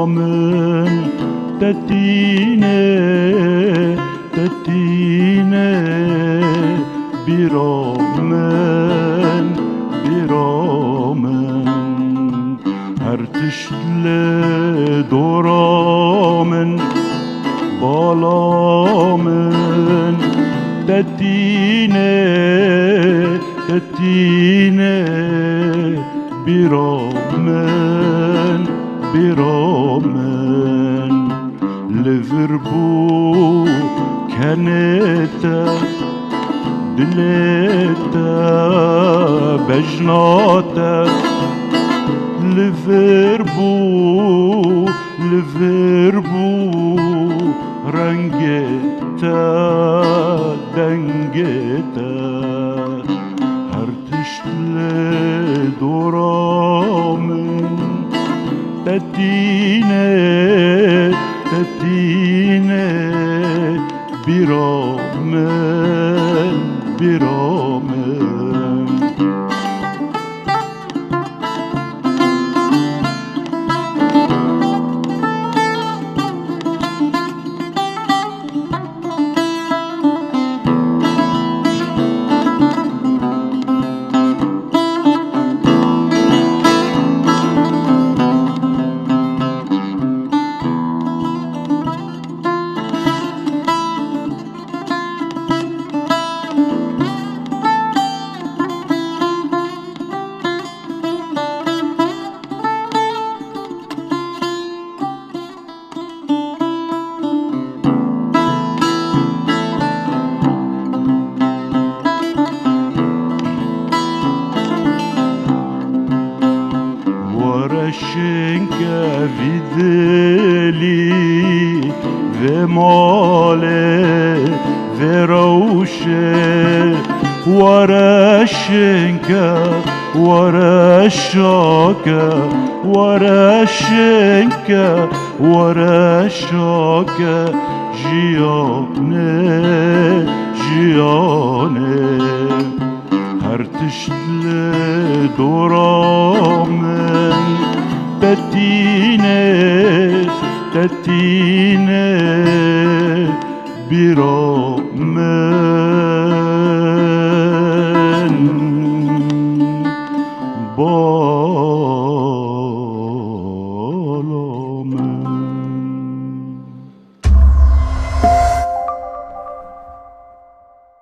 من تتینه تتینه بیرامن بیرامن هر تشتل دورامن بالامن تتینه تتینه بیرامن بیرامن لفربو کنتا دلتا بجناتا لفربو لفربو رنگتا دنگتا هر تشتل دورامن تتینه تتینه بیرامن بیرامن ورشنکه ویدلی و ماله و روشه ورشنکه ورشاکه ورشنکه ورشاکه جیانه جیانه هر تشتل دورامن تتینه تتینه بیرامن با